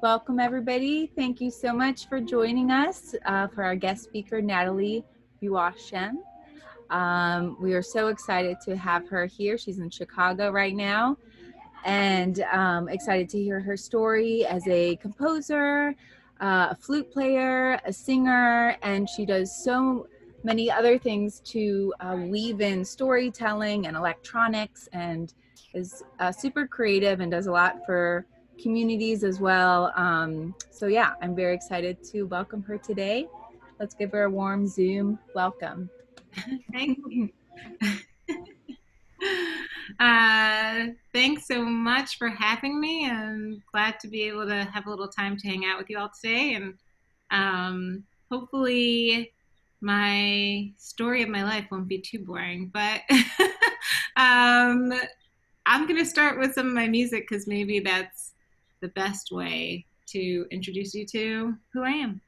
Welcome, everybody. Thank you so much for joining us for our guest speaker, NATHALIE Joachim. We are so excited to have her here. She's in Chicago right now, and excited to hear her story as a composer, a flute player, a singer, and she does so many other things to weave in storytelling and electronics, and is super creative and does a lot for communities as well. So yeah, I'm very excited to welcome her today. Let's give her a warm Zoom welcome. Thank you. Thanks so much for having me. I'm glad to be able to have a little time to hang out with you all today, and hopefully my story of my life won't be too boring, but I'm going to start with some of my music because maybe that's the best way to introduce you to who I am.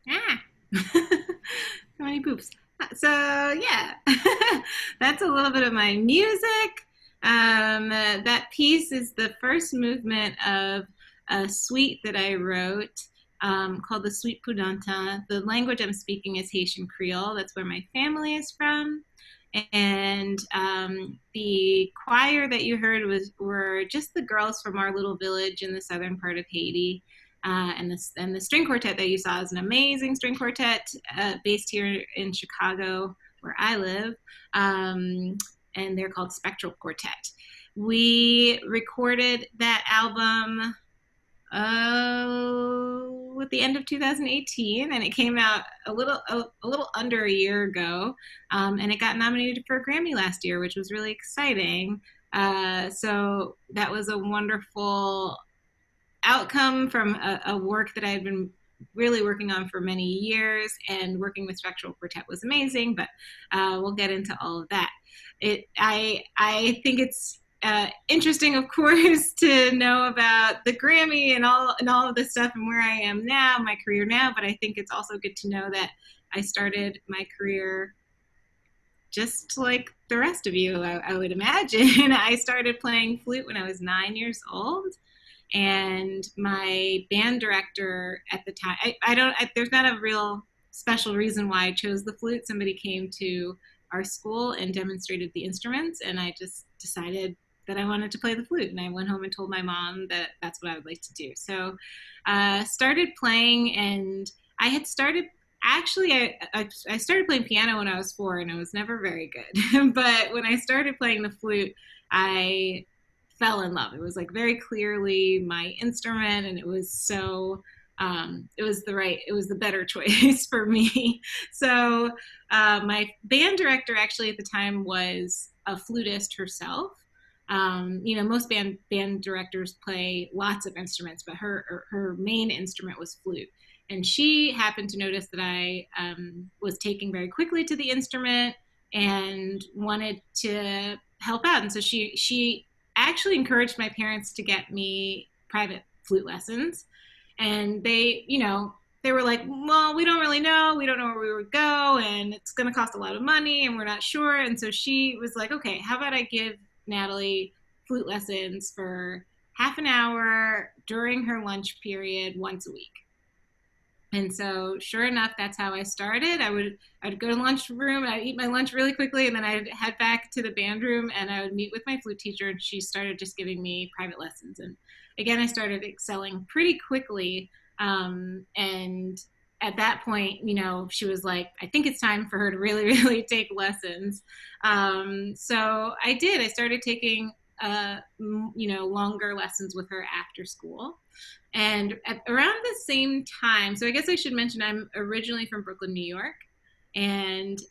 Ah, so many poops. So yeah, that's a little bit of my music. That piece is the first movement of a suite that I wrote called the Suite Pudantin. The language I'm speaking is Haitian Creole. That's where my family is from. And the choir that you heard were just the girls from our little village in the southern part of Haiti. And the string quartet that you saw is an amazing string quartet based here in Chicago, where I live. And they're called Spectral Quartet. We recorded that album at the end of 2018, and it came out a little under a year ago, and it got nominated for a Grammy last year, which was really exciting. So that was a wonderful outcome from a work that I had been really working on for many years, and working with Spectral Quartet was amazing, but we'll get into all of that. I think it's interesting, of course, to know about the Grammy and all of this stuff and where I am now, my career now. But I think it's also good to know that I started my career just like the rest of you, I would imagine. I started playing flute when I was 9 years old. And my band director at the time, there's not a real special reason why I chose the flute. Somebody came to our school and demonstrated the instruments, and I just decided that I wanted to play the flute. And I went home and told my mom that that's what I would like to do. So started playing, and I had started, actually, I started playing piano when I was 4, and I was never very good. But when I started playing the flute, I fell in love. It was like very clearly my instrument, and it was so it was the better choice for me. So my band director actually at the time was a flutist herself. Most band directors play lots of instruments, but her main instrument was flute. And she happened to notice that I was taking very quickly to the instrument and wanted to help out. And so she actually encouraged my parents to get me private flute lessons. And they were like, well, we don't really know. We don't know where we would go, and it's going to cost a lot of money, and we're not sure. And so she was like, okay, how about I give Natalie flute lessons for half an hour during her lunch period once a week. And so sure enough, that's how I started. I'd go to the lunchroom, I'd eat my lunch really quickly, and then I'd head back to the band room, and I would meet with my flute teacher, and she started just giving me private lessons. And again, I started excelling pretty quickly. And at that point, she was like, I think it's time for her to really, really take lessons. So I did. I started taking longer lessons with her after school. And around the same time, so I guess I should mention I'm originally from Brooklyn, New York. And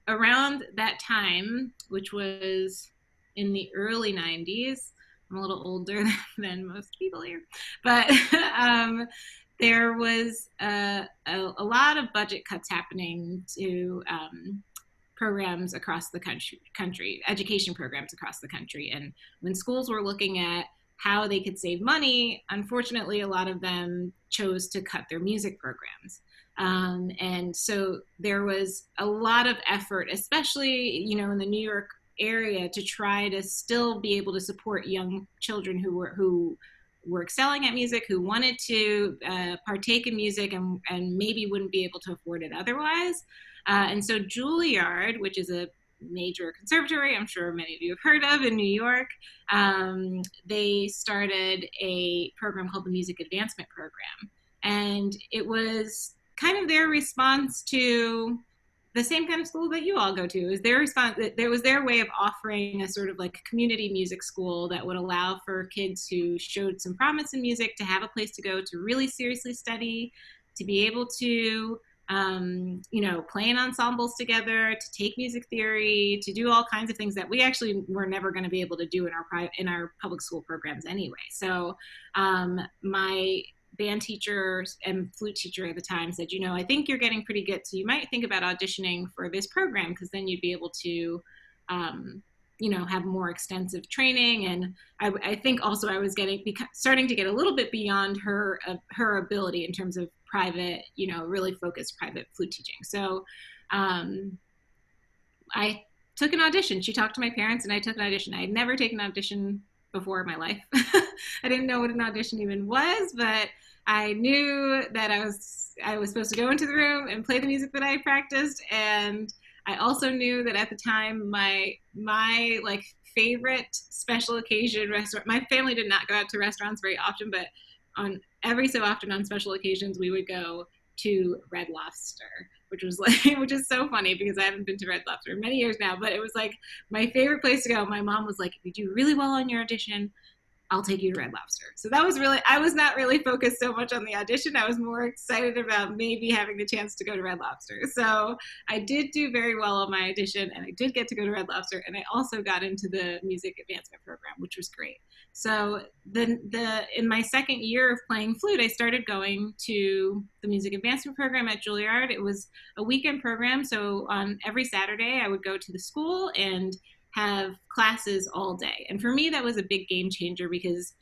around that time, which was in the early 90s, I'm a little older than most people here, but there was a lot of budget cuts happening to programs across the country, education programs across the country. And when schools were looking at how they could save money, unfortunately, a lot of them chose to cut their music programs. And so there was a lot of effort, especially, in the New York area, to try to still be able to support young children who were excelling at music, who wanted to partake in music and maybe wouldn't be able to afford it otherwise. And so Juilliard, which is a major conservatory I'm sure many of you have heard of in New York, they started a program called the Music Advancement Program. And it was kind of their response to the same kind of school that you all go to. It was their response. There was their way of offering a sort of like community music school that would allow for kids who showed some promise in music to have a place to go to really seriously study, to be able to play in ensembles together, to take music theory, to do all kinds of things that we actually were never going to be able to do in our public school programs anyway. So my band teacher and flute teacher at the time said, I think you're getting pretty good, so you might think about auditioning for this program, because then you'd be able to have more extensive training. And I think also I was starting to get a little bit beyond her ability in terms of private, really focused private flute teaching. So I took an audition. She talked to my parents, and I took an audition. I had never taken an audition before in my life. I didn't know what an audition even was, but I knew that I was supposed to go into the room and play the music that I practiced, and I also knew that at the time my like favorite special occasion restaurant. My family did not go out to restaurants very often, but on every so often on special occasions we would go to Red Lobster, which was like which is so funny because I haven't been to Red Lobster in many years now, but it was like my favorite place to go. My mom was like, if you do really well on your audition, I'll take you to Red Lobster. So that was really, I was not really focused so much on the audition. I was more excited about maybe having the chance to go to Red Lobster. So I did do very well on my audition, and I did get to go to Red Lobster, and I also got into the music advancement program, which was great. So in my second year of playing flute, I started going to the music advancement program at Juilliard. It was a weekend program. So on every Saturday, I would go to the school and have classes all day. And for me, that was a big game changer because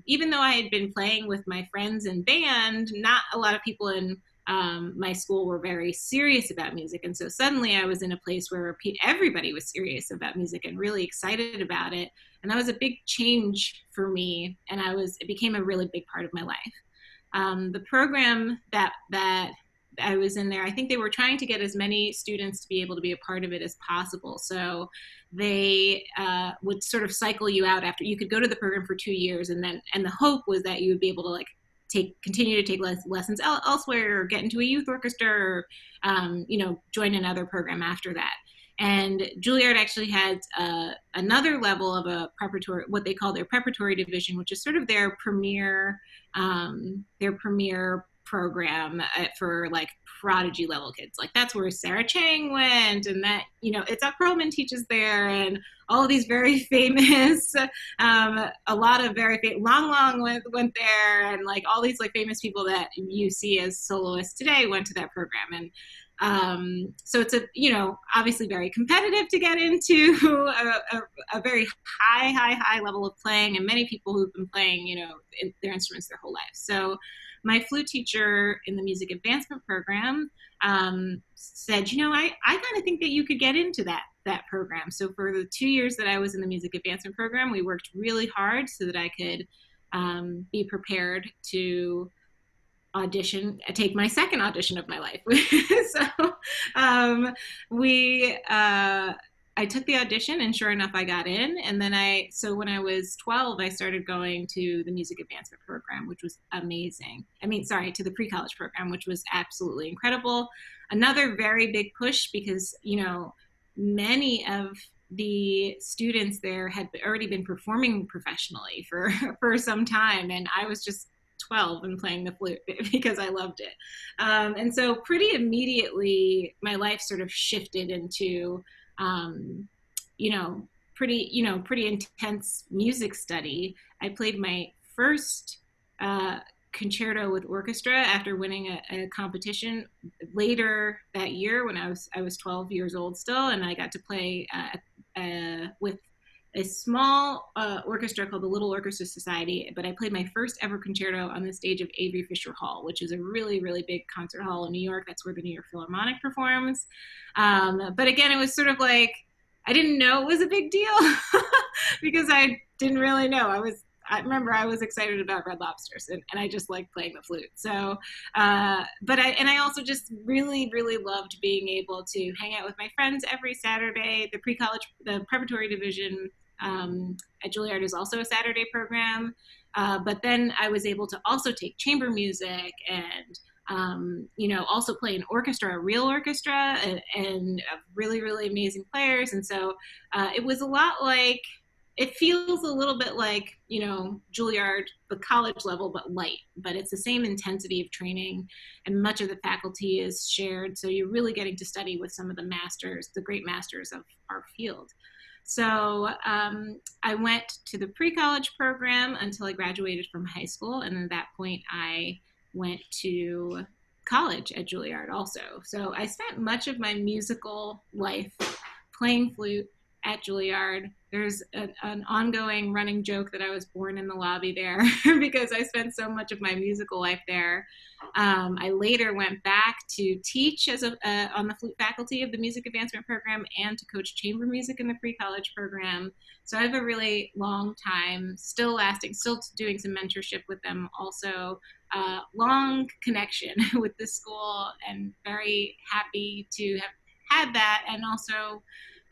even though I had been playing with my friends in band, not a lot of people in my school were very serious about music. And so suddenly I was in a place where everybody was serious about music and really excited about it. And that was a big change for me. And it became a really big part of my life. The program that I was in there, I think they were trying to get as many students to be able to be a part of it as possible. So they would sort of cycle you out after. You could go to the program for 2 years, and the hope was that you would be able to like continue to take lessons elsewhere, or get into a youth orchestra, or join another program after that. And Juilliard actually had another level of a preparatory, what they call their preparatory division, which is sort of their premier program for like prodigy level kids. Like that's where Sarah Chang went, and that Itzhak Perlman teaches there, and all of these very famous a lot of very Long went there, and like all these like famous people that you see as soloists today went to that program. And so it's obviously very competitive to get into a very high level of playing, and many people who've been playing their instruments their whole life. So my flute teacher in the music advancement program said, I kind of think that you could get into that program. So for the 2 years that I was in the music advancement program, we worked really hard so that I could be prepared to take my second audition of my life. So I took the audition, and sure enough, I got in. And then so when I was 12, I started going to the music advancement program, which was amazing. To the pre-college program, which was absolutely incredible. Another very big push because, many of the students there had already been performing professionally for some time. And I was just 12 and playing the flute because I loved it. And so pretty immediately, my life sort of shifted into pretty intense music study. I played my first concerto with orchestra after winning a competition later that year when I was 12 years old still, and I got to play with a small orchestra called the Little Orchestra Society, but I played my first ever concerto on the stage of Avery Fisher Hall, which is a really, really big concert hall in New York. That's where the New York Philharmonic performs. But again, it was sort of like, I didn't know it was a big deal because I didn't really know. I remember I was excited about Red Lobsters, and I just liked playing the flute. So, but I also just really, really loved being able to hang out with my friends every Saturday. The preparatory division at Juilliard is also a Saturday program. But then I was able to also take chamber music and also play an orchestra, a real orchestra, and really, really amazing players. And so it was a lot like, it feels a little bit like, Juilliard, the college level, but light, but it's the same intensity of training, and much of the faculty is shared. So you're really getting to study with some of the great masters of our field. So I went to the pre-college program until I graduated from high school. And at that point, I went to college at Juilliard also. So I spent much of my musical life playing flute at Juilliard, there's an ongoing running joke that I was born in the lobby there because I spent so much of my musical life there. I later went back to teach on the flute faculty of the music advancement program and to coach chamber music in the pre-college program. So I have a really long time, still lasting, still doing some mentorship with them also. Long connection with the school, and very happy to have had that, and also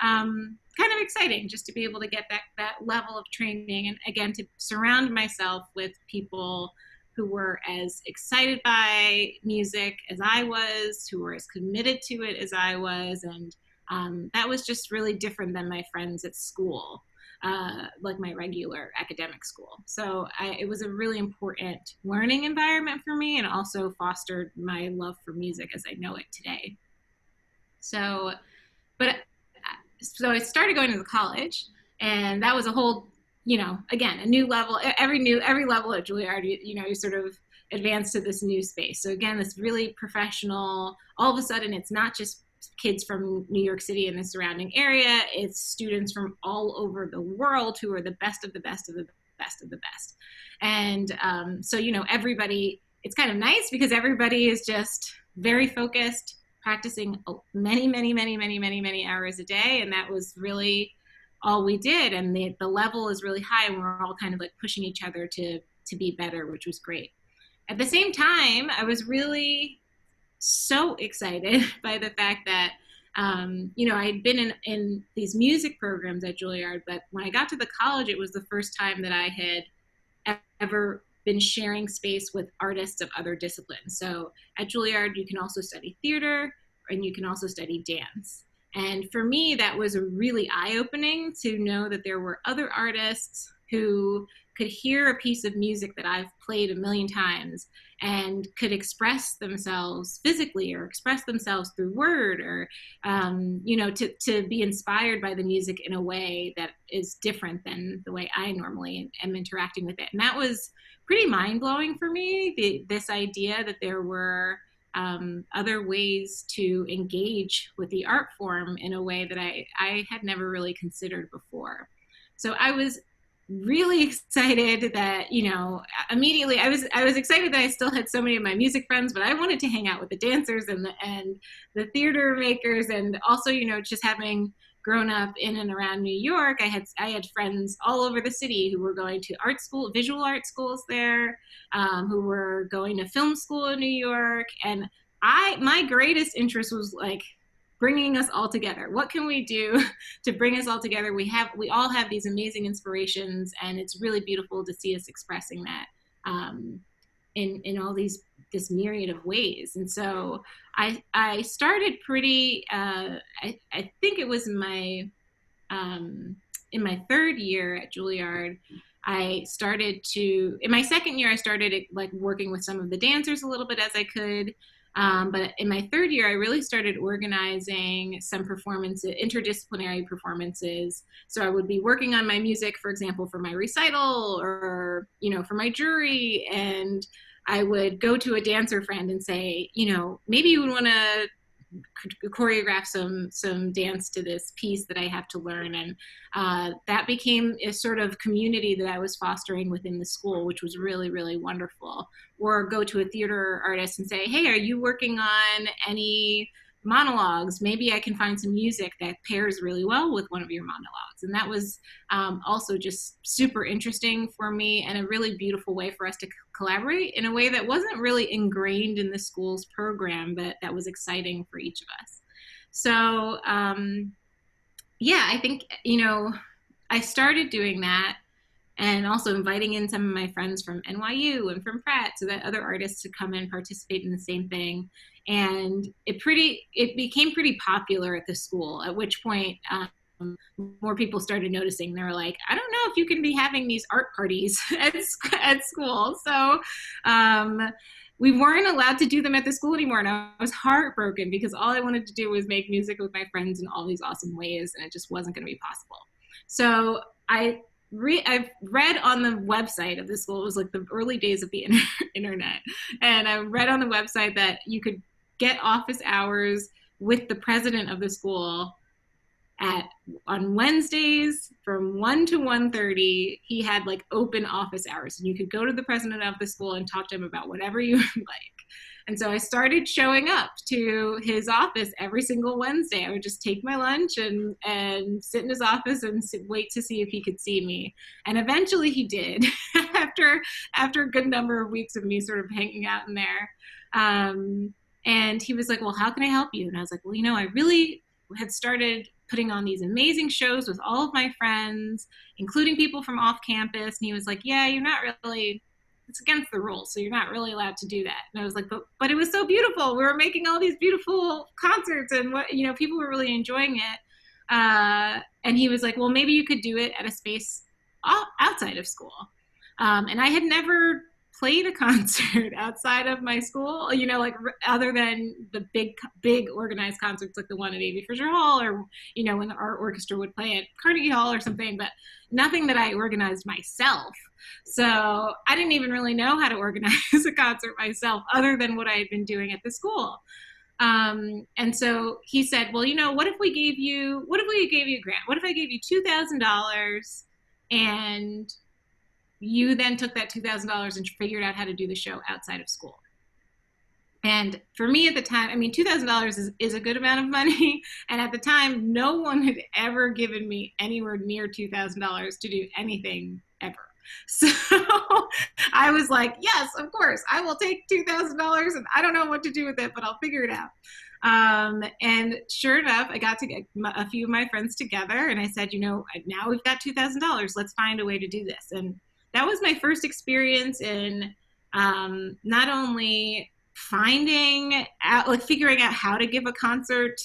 kind of exciting just to be able to get that level of training, and again to surround myself with people who were as excited by music as I was, who were as committed to it as I was, and that was just really different than my friends at school, like my regular academic school. So it was a really important learning environment for me, and also fostered my love for music as I know it today. So, but so I started going to the college, and that was a whole, again, a new level. Every level at Juilliard, you sort of advance to this new space. So again, this really professional. All of a sudden, it's not just kids from New York City and the surrounding area. It's students from all over the world who are the best of the best of the best of the best. And so everybody. It's kind of nice because everybody is just very focused, practicing many hours a day, and that was really all we did. And the level is really high, and we're all kind of like pushing each other to be better, which was great. At the same time, I was really so excited by the fact that I had been in these music programs at Juilliard, but when I got to the college, it was the first time that I had ever been sharing space with artists of other disciplines. So at Juilliard, you can also study theater, and you can also study dance. And for me, that was really eye-opening to know that there were other artists who could hear a piece of music that I've played a million times and could express themselves physically, or express themselves through word, or to be inspired by the music in a way that is different than the way I normally am interacting with it. And that was pretty mind-blowing for me, this idea that there were other ways to engage with the art form in a way that I had never really considered before. So I was really excited that, immediately I was excited that I still had so many of my music friends, but I wanted to hang out with the dancers and the theater makers, and also, just having grown up in and around New York, I had friends all over the city who were going to art school, visual art schools there, who were going to film school in New York, and my greatest interest was like bringing us all together. What can we do to bring us all together? We all have these amazing inspirations, and it's really beautiful to see us expressing that in all this myriad of ways. And so I started pretty. I think it was in my third year at Juilliard. In my second year, I started like working with some of the dancers a little bit as I could. But in my third year, I really started organizing some performances, interdisciplinary performances. So I would be working on my music, for example, for my recital, or, for my jury. And I would go to a dancer friend and say, maybe you would want to choreograph some dance to this piece that I have to learn. And that became a sort of community that I was fostering within the school, which was really, really wonderful. Or go to a theater artist and say, hey, are you working on any monologues? Maybe I can find some music that pairs really well with one of your monologues. And that was also just super interesting for me, and a really beautiful way for us to collaborate in a way that wasn't really ingrained in the school's program, but that was exciting for each of us. So I think, I started doing that, and also inviting in some of my friends from NYU and from Pratt, so that other artists could come and participate in the same thing. And it became pretty popular at the school, at which point more people started noticing. They were like, I don't know if you can be having these art parties at school. So we weren't allowed to do them at the school anymore. And I was heartbroken because all I wanted to do was make music with my friends in all these awesome ways, and it just wasn't going to be possible. So I've read on the website of the school, it was like the early days of the internet, and I read on the website that you could get office hours with the president of the school at on Wednesdays from 1 to 1:30, he had like open office hours, and you could go to the president of the school and talk to him about whatever you like. And so I started showing up to his office every single Wednesday. I would just take my lunch and sit in his office and wait to see if he could see me. And eventually he did after a good number of weeks of me sort of hanging out in there. And he was like, well, how can I help you? And I was like, well, I really had started putting on these amazing shows with all of my friends, including people from off campus. And he was like, yeah, you're not really, it's against the rules, so you're not really allowed to do that. And I was like, but it was so beautiful. We were making all these beautiful concerts, and people were really enjoying it. And he was like, well, maybe you could do it at a space outside of school. And I had never played a concert outside of my school, like other than the big organized concerts like the one at A.B. Fisher Hall, or, when our orchestra would play at Carnegie Hall or something, but nothing that I organized myself. So I didn't even really know how to organize a concert myself other than what I had been doing at the school. And so he said, well, what if we gave you a grant? What if I gave you $2,000 and you then took that $2,000 and figured out how to do the show outside of school? And for me at the time, $2,000 is a good amount of money. And at the time, no one had ever given me anywhere near $2,000 to do anything ever. So I was like, yes, of course, I will take $2,000, and I don't know what to do with it, but I'll figure it out. And sure enough, I got to get a few of my friends together, and I said, now we've got $2,000. Let's find a way to do this. And that was my first experience in not only figuring out how to give a concert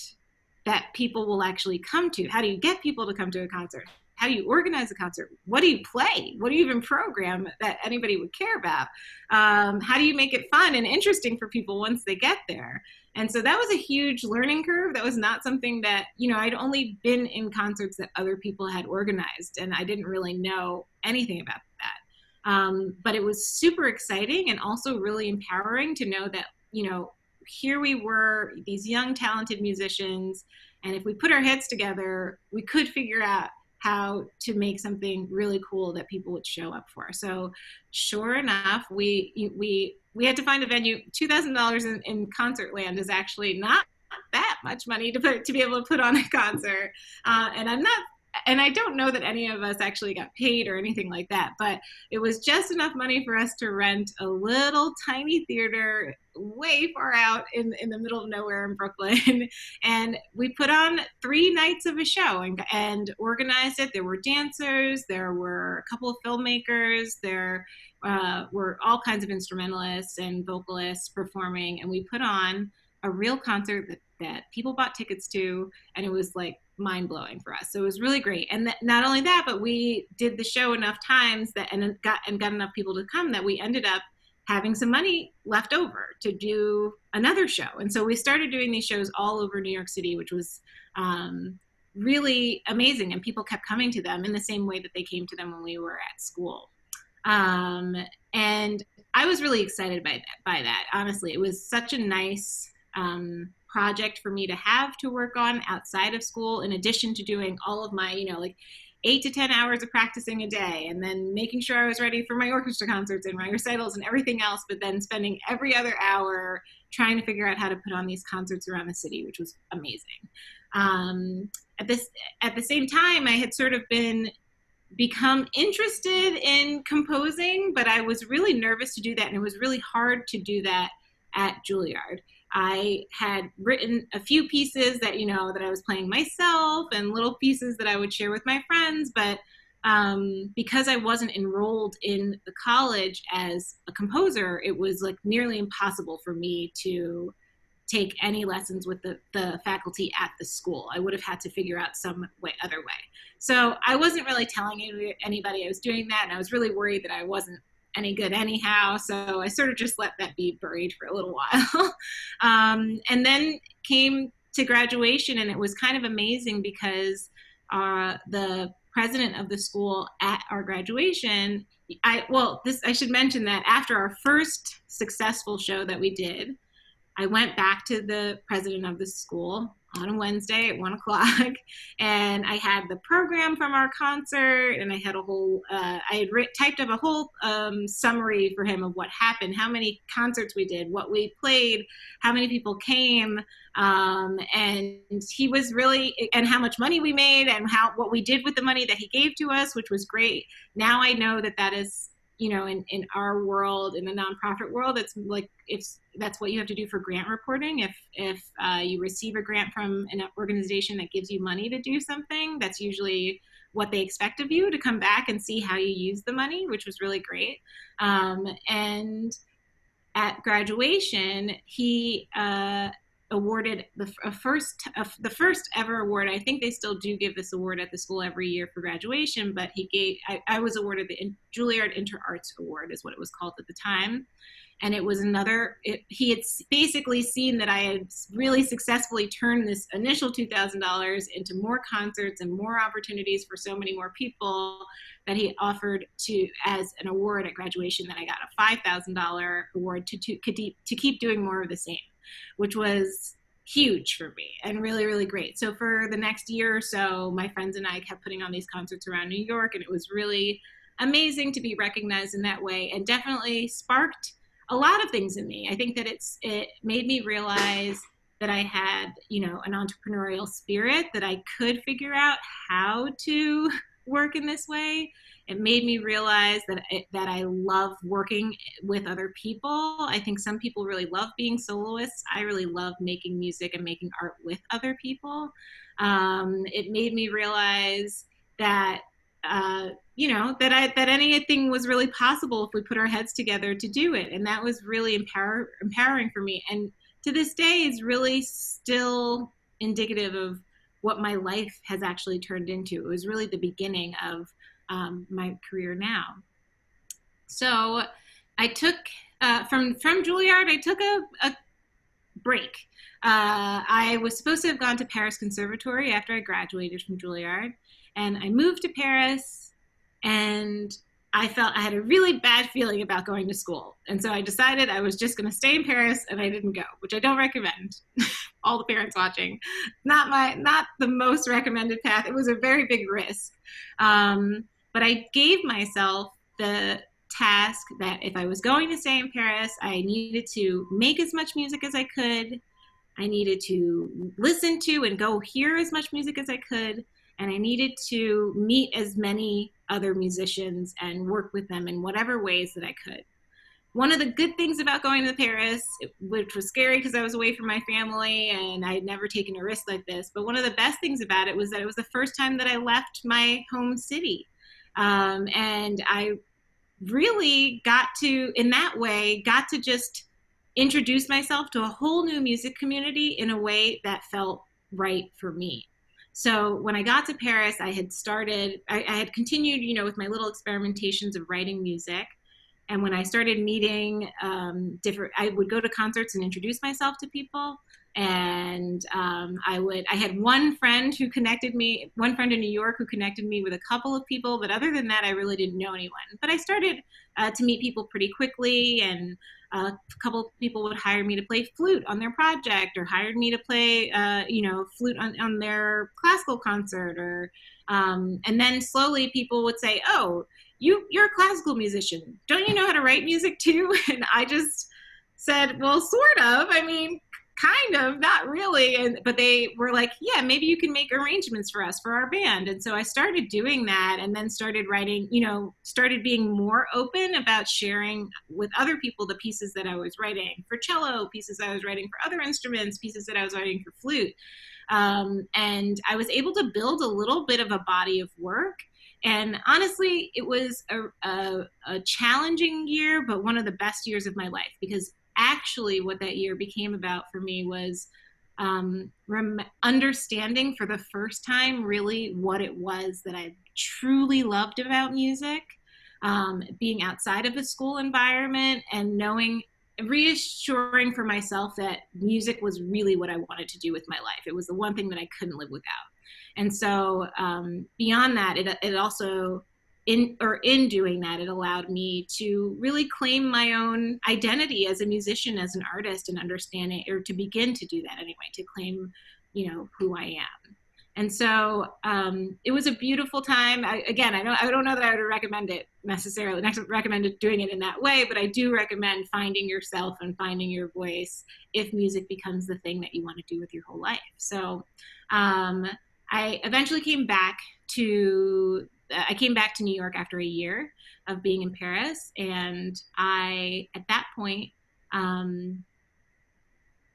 that people will actually come to. How do you get people to come to a concert? How do you organize a concert? What do you play? What do you even program that anybody would care about? How do you make it fun and interesting for people once they get there? And so that was a huge learning curve. That was not something that, I'd only been in concerts that other people had organized, and I didn't really know anything about that. But it was super exciting and also really empowering to know that, here we were, these young, talented musicians, and if we put our heads together, we could figure out how to make something really cool that people would show up for. So sure enough, we had to find a venue. $2,000 in concert land is actually not that much money to be able to put on a concert. And I don't know that any of us actually got paid or anything like that, but it was just enough money for us to rent a little tiny theater way far out in the middle of nowhere in Brooklyn. And we put on 3 nights of a show and organized it. There were dancers, there were a couple of filmmakers, there were all kinds of instrumentalists and vocalists performing, and we put on a real concert that people bought tickets to, and it was like mind-blowing for us. So it was really great. And not only that, but we did the show enough times and got enough people to come that we ended up having some money left over to do another show. And so we started doing these shows all over New York City, which was really amazing. And people kept coming to them in the same way that they came to them when we were at school. And I was really excited by that. Honestly, it was such a nice project for me to have to work on outside of school, in addition to doing all of my, 8 to 10 hours of practicing a day, and then making sure I was ready for my orchestra concerts and my recitals and everything else, but then spending every other hour trying to figure out how to put on these concerts around the city, which was amazing. At the same time, I had sort of become interested in composing, but I was really nervous to do that, and it was really hard to do that at Juilliard. I had written a few pieces that, that I was playing myself, and little pieces that I would share with my friends. But because I wasn't enrolled in the college as a composer, it was like nearly impossible for me to take any lessons with the faculty at the school. I would have had to figure out some other way. So I wasn't really telling anybody I was doing that, and I was really worried that I wasn't any good anyhow. So I sort of just let that be buried for a little while. And then came to graduation, and it was kind of amazing because the president of the school at our graduation, I should mention that after our first successful show that we did, I went back to the president of the school on a Wednesday at 1 o'clock. And I had the program from our concert, and I had a whole, I had typed up a whole summary for him of what happened, how many concerts we did, what we played, how many people came. And he was really, and how much money we made, and what we did with the money that he gave to us, which was great. Now I know that is, in our world, in the nonprofit world, it's like, that's what you have to do for grant reporting. If you receive a grant from an organization that gives you money to do something, that's usually what they expect of you, to come back and see how you use the money, which was really great. And at graduation, he awarded the first ever award. I think they still do give this award at the school every year for graduation, but I was awarded the Juilliard Inter-Arts Award, is what it was called at the time. And it was he had basically seen that I had really successfully turned this initial $2,000 into more concerts and more opportunities for so many more people, that he offered as an award at graduation, that I got a $5,000 award to keep doing more of the same, which was huge for me and really, really great. So for the next year or so, my friends and I kept putting on these concerts around New York, and it was really amazing to be recognized in that way, and definitely sparked a lot of things in me. I think that it made me realize that I had, an entrepreneurial spirit, that I could figure out how to work in this way. It made me realize that I love working with other people. I think some people really love being soloists. I really love making music and making art with other people. It made me realize that that anything was really possible if we put our heads together to do it. And that was really empowering for me. And to this day is really still indicative of what my life has actually turned into. It was really the beginning of my career now. So I took, from Juilliard, I took a break. I was supposed to have gone to Paris Conservatory after I graduated from Juilliard. And I moved to Paris, and I had a really bad feeling about going to school. And so I decided I was just going to stay in Paris, and I didn't go, which I don't recommend. All the parents watching, not the most recommended path. It was a very big risk. But I gave myself the task that if I was going to stay in Paris, I needed to make as much music as I could. I needed to listen to and go hear as much music as I could. And I needed to meet as many other musicians and work with them in whatever ways that I could. One of the good things about going to Paris, which was scary because I was away from my family and I had never taken a risk like this, but one of the best things about it was that it was the first time that I left my home city. And I really got to just introduce myself to a whole new music community in a way that felt right for me. So when I got to Paris, I had continued, with my little experimentations of writing music. And when I started meeting I would go to concerts and introduce myself to people. And I had one friend in New York who connected me with a couple of people. But other than that, I really didn't know anyone. But I started to meet people pretty quickly, and a couple of people would hire me to play flute on their project, or hired me to play, flute on their classical concert, and then slowly people would say, "Oh, you're a classical musician. Don't you know how to write music too?" And I just said, "Well, sort of. I mean, kind of, not really." But they were like, "Yeah, maybe you can make arrangements for us for our band." And so I started doing that, and then started writing, started being more open about sharing with other people the pieces that I was writing for cello, pieces I was writing for other instruments, pieces that I was writing for flute. And I was able to build a little bit of a body of work. And honestly, it was a challenging year, but one of the best years of my life, because actually what that year became about for me was understanding for the first time really what it was that I truly loved about music, being outside of a school environment, and reassuring for myself that music was really what I wanted to do with my life. It was the one thing that I couldn't live without. And so beyond that, it also, in doing that, it allowed me to really claim my own identity as a musician, as an artist, and understanding, or to begin to do that anyway, to claim who I am. And so it was a beautiful time. I don't know that I would recommend it necessarily. Next, recommend doing it in that way, but I do recommend finding yourself and finding your voice if music becomes the thing that you want to do with your whole life. So I eventually came back to New York after a year of being in Paris, and at that point.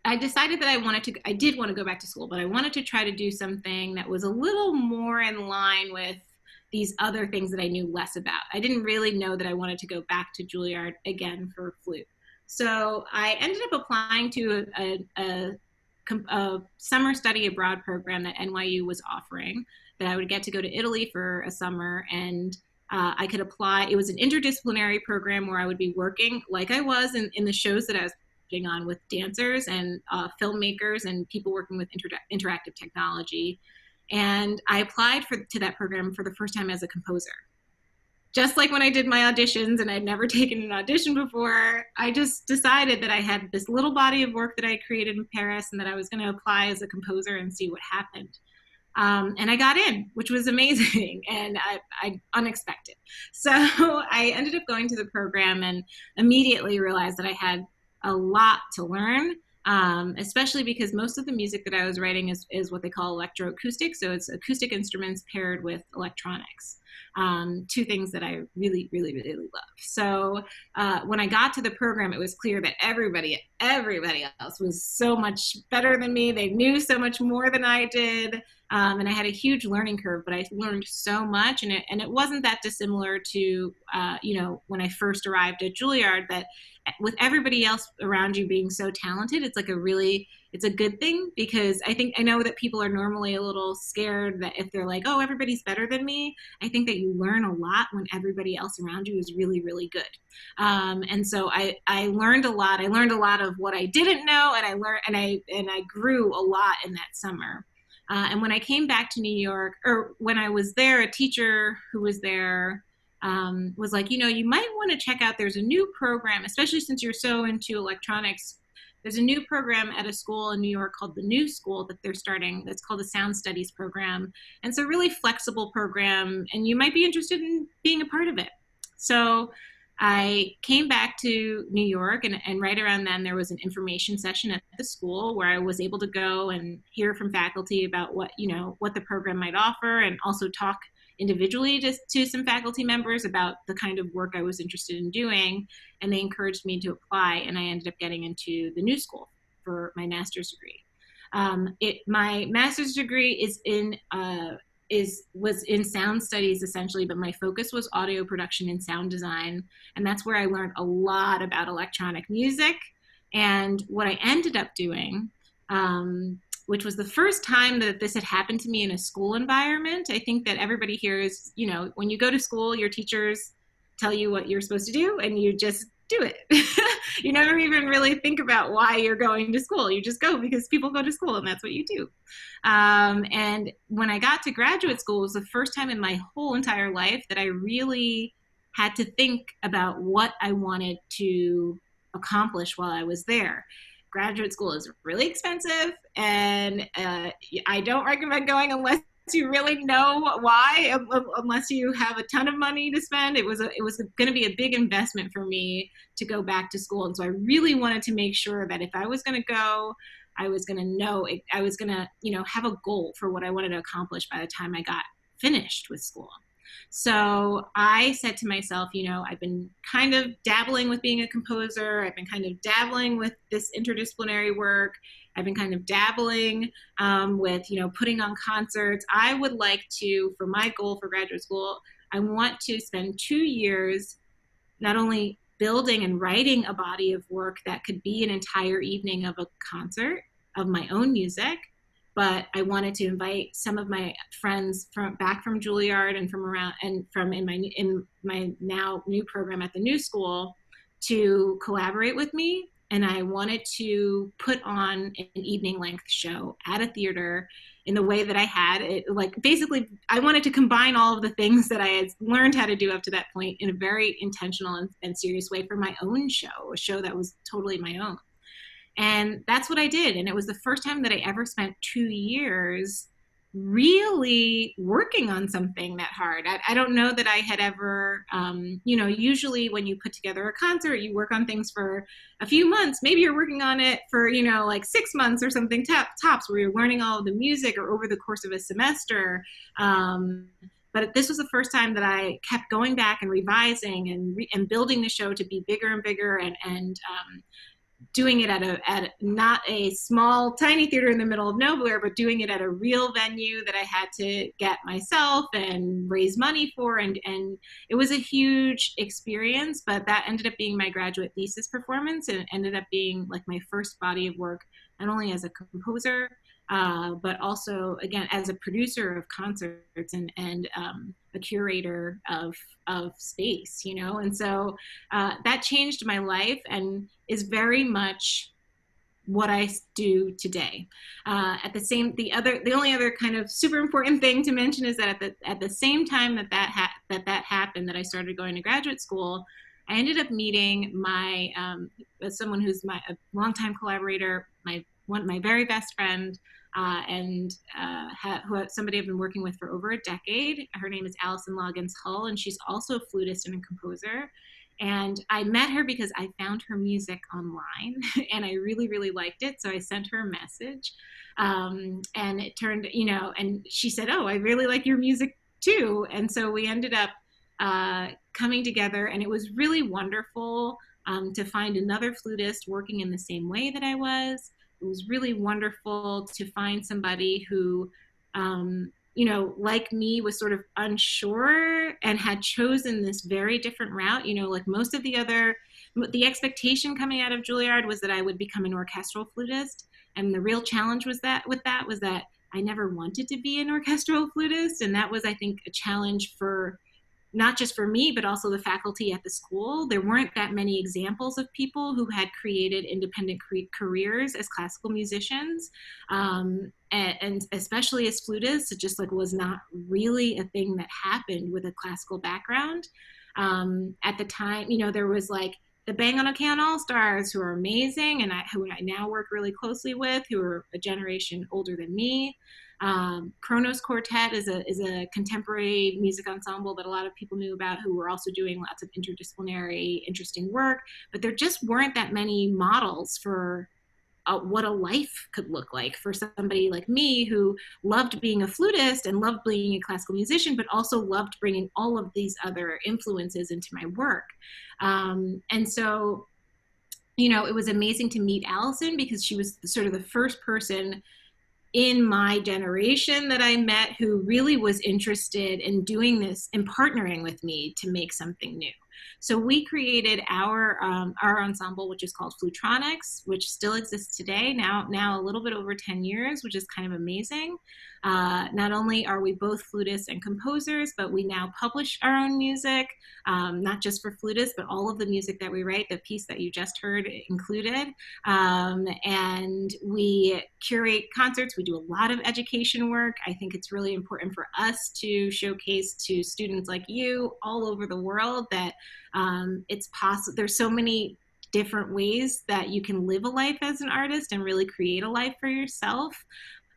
I decided that I did want to go back to school, but I wanted to try to do something that was a little more in line with these other things that I knew less about. I didn't really know that I wanted to go back to Juilliard again for flute. So I ended up applying to a summer study abroad program that NYU was offering, that I would get to go to Italy for a summer, and I could apply. It was an interdisciplinary program where I would be working like I was in the shows that I was on with dancers and filmmakers and people working with interactive technology. And I applied to that program for the first time as a composer. Just like when I did my auditions, and I'd never taken an audition before, I just decided that I had this little body of work that I created in Paris and that I was going to apply as a composer and see what happened. And I got in, which was amazing and I unexpected. So I ended up going to the program and immediately realized that I had a lot to learn, especially because most of the music that I was writing is what they call electroacoustic. So it's acoustic instruments paired with electronics, two things that I really, really, really love. So when I got to the program, it was clear that everybody else was so much better than me. They knew so much more than I did. And I had a huge learning curve, but I learned so much. And it wasn't that dissimilar to, when I first arrived at Juilliard, that with everybody else around you being so talented, it's a good thing, because I know that people are normally a little scared that if they're like, oh, everybody's better than me. I think that you learn a lot when everybody else around you is really, really good. And so I learned a lot. I learned a lot of what I didn't know, and I grew a lot in that summer. And when I came back to New York, or when I was there, a teacher who was there was like, you might want to check out, there's a new program, especially since you're so into electronics. There's a new program at a school in New York called the New School that they're starting. That's called the Sound Studies program. And it's a really flexible program, and you might be interested in being a part of it. So I came back to New York, and right around then there was an information session at the school where I was able to go and hear from faculty about what the program might offer, and also talk individually to some faculty members about the kind of work I was interested in doing. And they encouraged me to apply, and I ended up getting into the New School for my master's degree. My master's degree was in sound studies essentially, but my focus was audio production and sound design. And that's where I learned a lot about electronic music. And what I ended up doing, which was the first time that this had happened to me in a school environment. I think that everybody here is, when you go to school, your teachers tell you what you're supposed to do and you just do it. You never even really think about why you're going to school. You just go because people go to school and that's what you do. And when I got to graduate school, it was the first time in my whole entire life that I really had to think about what I wanted to accomplish while I was there. Graduate school is really expensive, and I don't recommend going unless you really know why, unless you have a ton of money to spend. It was going to be a big investment for me to go back to school. And so I really wanted to make sure that if I was going to go, I was going to know, I was going to, have a goal for what I wanted to accomplish by the time I got finished with school. So I said to myself, I've been kind of dabbling with being a composer. I've been kind of dabbling with this interdisciplinary work. I've been kind of dabbling with, putting on concerts. I would like to, for my goal for graduate school, I want to spend 2 years not only building and writing a body of work that could be an entire evening of a concert of my own music, but I wanted to invite some of my friends back from Juilliard and from around, and from in my now new program at the New School to collaborate with me. And I wanted to put on an evening length show at a theater in the way that I had it. Like, basically, I wanted to combine all of the things that I had learned how to do up to that point in a very intentional and serious way for my own show, a show that was totally my own. And that's what I did. And it was the first time that I ever spent 2 years really working on something that hard. I don't know that I had ever, usually when you put together a concert, you work on things for a few months. Maybe you're working on it for, like 6 months or something tops, where you're learning all of the music, or over the course of a semester. But this was the first time that I kept going back and revising and building the show to be bigger and bigger, and doing it at not a small tiny theater in the middle of nowhere, but doing it at a real venue that I had to get myself and raise money for, and it was a huge experience. But that ended up being my graduate thesis performance, and it ended up being like my first body of work, not only as a composer, but also, again, as a producer of concerts, and a curator of space, and so that changed my life and is very much what I do today. The only other kind of super important thing to mention is that at the same time that happened, that I started going to graduate school, I ended up meeting someone who's a longtime collaborator, my very best friend, somebody I've been working with for over a decade. Her name is Allison Loggins Hull, and she's also a flutist and a composer. And I met her because I found her music online and I really, really liked it. So I sent her a message, and it turned, and she said, "Oh, I really like your music too." And so we ended up coming together, and it was really wonderful to find another flutist working in the same way that I was. It was really wonderful to find somebody who, like me, was sort of unsure and had chosen this very different route. Like most of the expectation coming out of Juilliard was that I would become an orchestral flutist. And the real challenge was that I never wanted to be an orchestral flutist. And that was, I think, a challenge for not just for me, but also the faculty at the school. There weren't that many examples of people who had created independent careers as classical musicians, and especially as flutists. It just was not really a thing that happened with a classical background. At the time, there was the Bang on a Can All-Stars, who are amazing, and who I now work really closely with, who are a generation older than me. Kronos Quartet is a contemporary music ensemble that a lot of people knew about, who were also doing lots of interdisciplinary, interesting work. But there just weren't that many models for what a life could look like for somebody like me, who loved being a flutist and loved being a classical musician, but also loved bringing all of these other influences into my work. And so, it was amazing to meet Allison, because she was sort of the first person in my generation that I met who really was interested in doing this and partnering with me to make something new. So we created our ensemble, which is called Flutronix, which still exists today, now a little bit over 10 years, which is kind of amazing. Not only are we both flutists and composers, but we now publish our own music, not just for flutists, but all of the music that we write, the piece that you just heard included. And we curate concerts. We do a lot of education work. I think it's really important for us to showcase to students like you all over the world that it's possible. There's so many different ways that you can live a life as an artist and really create a life for yourself.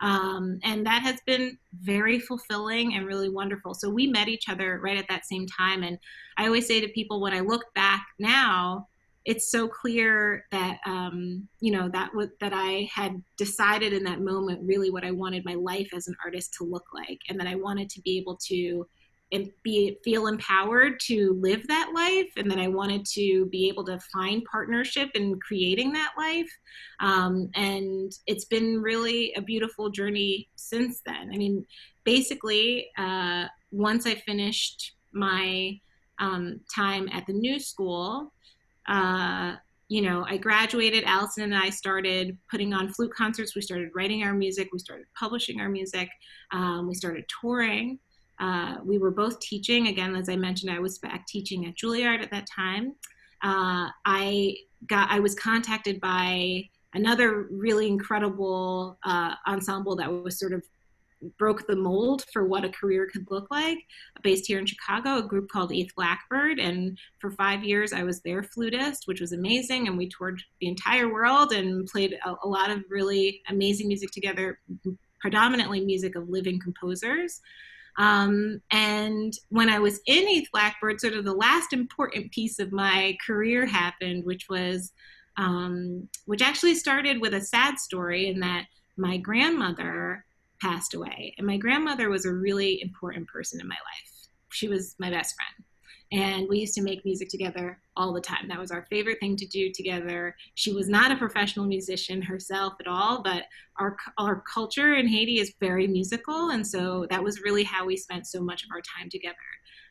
And that has been very fulfilling and really wonderful. So we met each other right at that same time. And I always say to people, when I look back now, it's so clear that, that I had decided in that moment really what I wanted my life as an artist to look like, and that I wanted to be able to feel empowered to live that life, and that I wanted to be able to find partnership in creating that life. And it's been really a beautiful journey since then. I mean, basically, once I finished my time at the New School, I graduated. Allison and I started putting on flute concerts. We started writing our music. We started publishing our music. We started touring. We were both teaching. Again, as I mentioned, I was back teaching at Juilliard at that time. I was contacted by another really incredible ensemble that was sort of broke the mold for what a career could look like, based here in Chicago, a group called Eighth Blackbird. And for 5 years, I was their flutist, which was amazing. And we toured the entire world and played a lot of really amazing music together, predominantly music of living composers. And when I was in Eighth Blackbird, sort of the last important piece of my career happened, which actually started with a sad story in that my grandmother passed away. And my grandmother was a really important person in my life. She was my best friend. And we used to make music together all the time. That was our favorite thing to do together. She was not a professional musician herself at all, but our culture in Haiti is very musical. And so that was really how we spent so much of our time together.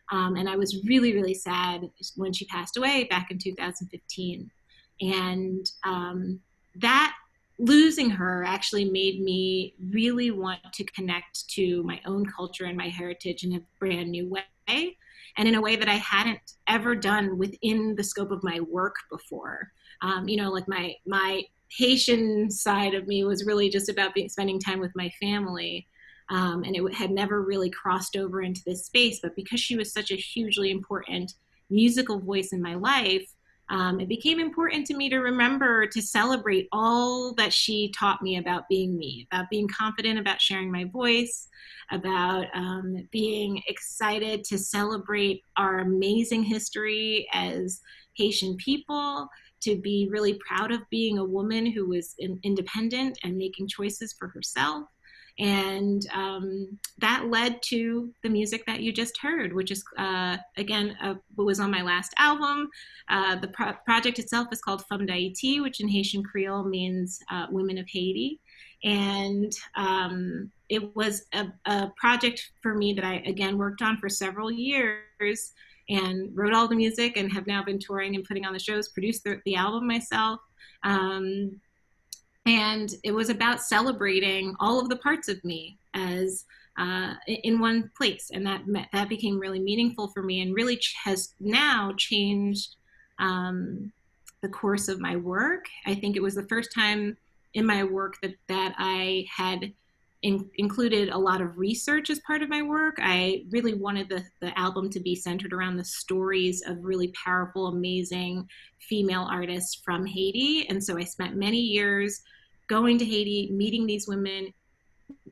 And I was really, really sad when she passed away back in 2015. And that losing her actually made me really want to connect to my own culture and my heritage in a brand new way, and in a way that I hadn't ever done within the scope of my work before. Like my Haitian side of me was really just about spending time with my family. And it had never really crossed over into this space. But because she was such a hugely important musical voice in my life, it became important to me to remember to celebrate all that she taught me about being me, about being confident about sharing my voice, about being excited to celebrate our amazing history as Haitian people, to be really proud of being a woman who was independent and making choices for herself. And that led to the music that you just heard, which is, what was on my last album. The project itself is called Femme d'Haïti, which in Haitian Creole means Women of Haiti. And it was a project for me that I, again, worked on for several years and wrote all the music and have now been touring and putting on the shows, produced the album myself. And it was about celebrating all of the parts of me as in one place. And that became really meaningful for me and really has now changed the course of my work. I think it was the first time in my work that I had included a lot of research as part of my work. I really wanted the album to be centered around the stories of really powerful, amazing female artists from Haiti. And so I spent many years going to Haiti, meeting these women,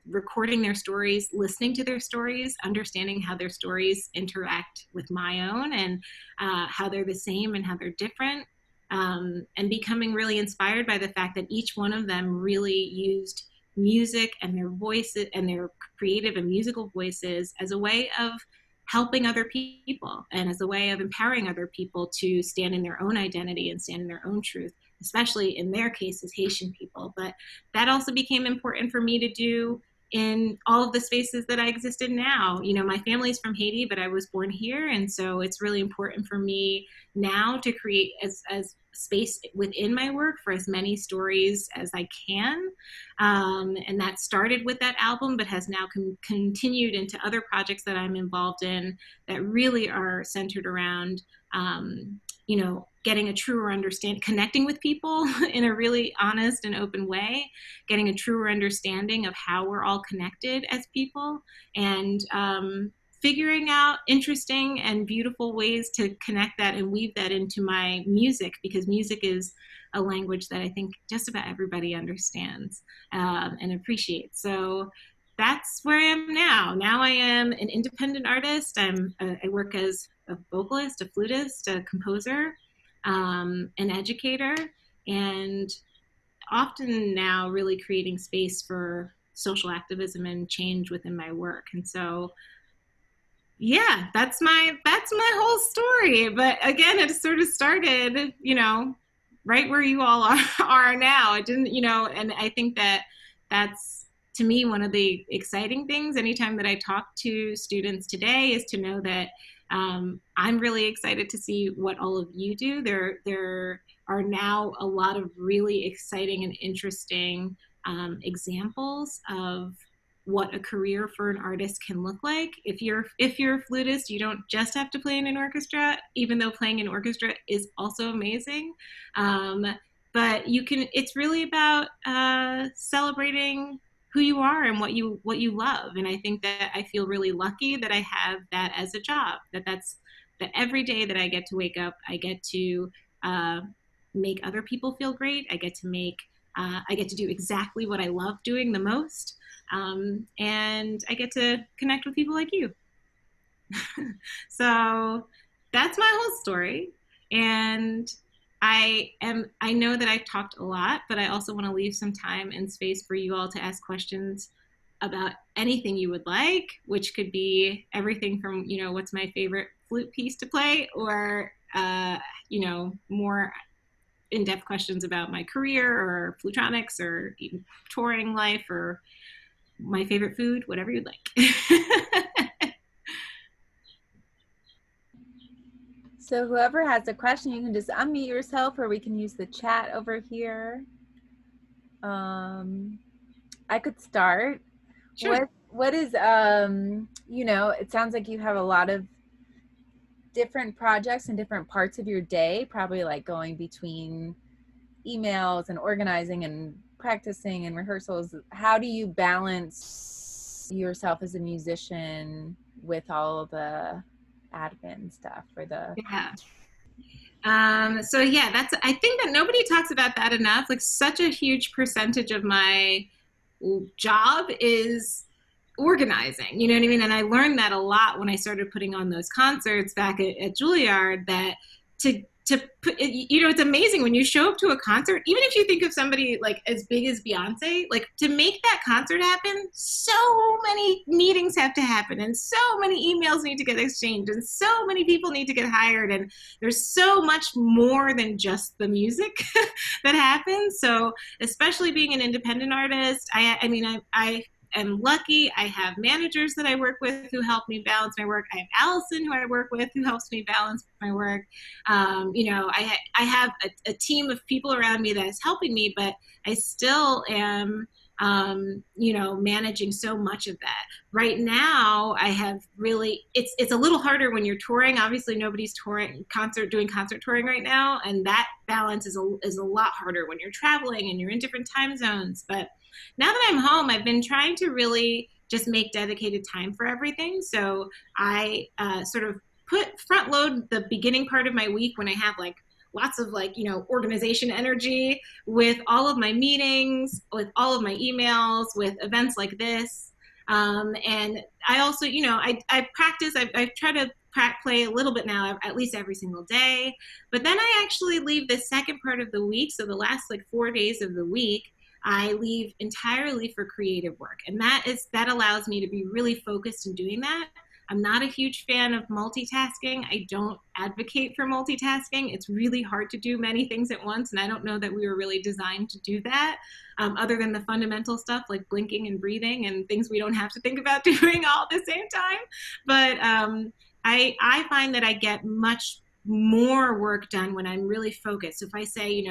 recording their stories, listening to their stories, understanding how their stories interact with my own, and how they're the same and how they're different, and becoming really inspired by the fact that each one of them really used music and their voices and their creative and musical voices as a way of helping other people and as a way of empowering other people to stand in their own identity and stand in their own truth, especially in their case as Haitian people. But that also became important for me to do in all of the spaces that I exist in now. You know, my family's from Haiti, but I was born here. And so it's really important for me now to create as space within my work for as many stories as I can. And that started with that album, but has now continued into other projects that I'm involved in that really are centered around, getting a truer understanding, connecting with people in a really honest and open way, getting a truer understanding of how we're all connected as people, and figuring out interesting and beautiful ways to connect that and weave that into my music, because music is a language that I think just about everybody understands and appreciates. So that's where I am now. Now I am an independent artist. I work as a vocalist, a flutist, a composer, an educator, and often now really creating space for social activism and change within my work. And so, yeah, that's my whole story. But again, it sort of started, right where you all are now. It didn't, and I think that's, to me, one of the exciting things anytime that I talk to students today is to know that I'm really excited to see what all of you do. There are now a lot of really exciting and interesting examples of what a career for an artist can look like. If you're a flutist, you don't just have to play in an orchestra, even though playing in an orchestra is also amazing. But it's really about celebrating who you are and what you love. And I think that I feel really lucky that I have that as a job, that every day that I get to wake up, I get to make other people feel great. I get to do exactly what I love doing the most. And I get to connect with people like you. So that's my whole story. And I know that I've talked a lot, but I also want to leave some time and space for you all to ask questions about anything you would like, which could be everything from, what's my favorite flute piece to play, or, more in-depth questions about my career or Flutronix or even touring life or my favorite food, whatever you'd like. So whoever has a question, you can just unmute yourself, or we can use the chat over here. I could start. Sure. What is, it sounds like you have a lot of different projects and different parts of your day, probably like going between emails and organizing and practicing and rehearsals. How do you balance yourself as a musician with all of the admin stuff for the... Yeah. So yeah, I think that nobody talks about that enough. Like, such a huge percentage of my job is organizing, you know what I mean? And I learned that a lot when I started putting on those concerts back at Juilliard, that to put, it's amazing when you show up to a concert, even if you think of somebody like as big as Beyonce, like, to make that concert happen, so many meetings have to happen, and so many emails need to get exchanged, and so many people need to get hired, and there's so much more than just the music that happens. So especially being an independent artist, I am lucky. I have managers that I work with who help me balance my work. I have Allison, who I work with, who helps me balance my work. I have a team of people around me that is helping me, but I still am, managing so much of that. Right now, I have really, it's a little harder when you're touring. Obviously, nobody's doing concert touring right now, and that balance is a lot harder when you're traveling and you're in different time zones. But now that I'm home, I've been trying to really just make dedicated time for everything. So I sort of front load the beginning part of my week when I have like lots of organization energy, with all of my meetings, with all of my emails, with events like this. And I also, I practice, I try to play a little bit now, at least every single day. But then I actually leave the second part of the week, so the last 4 days of the week, I leave entirely for creative work. And that allows me to be really focused in doing that. I'm not a huge fan of multitasking. I don't advocate for multitasking. It's really hard to do many things at once, and I don't know that we were really designed to do that, other than the fundamental stuff like blinking and breathing and things we don't have to think about doing all at the same time. But I find that I get much more work done when I'm really focused. So if I say,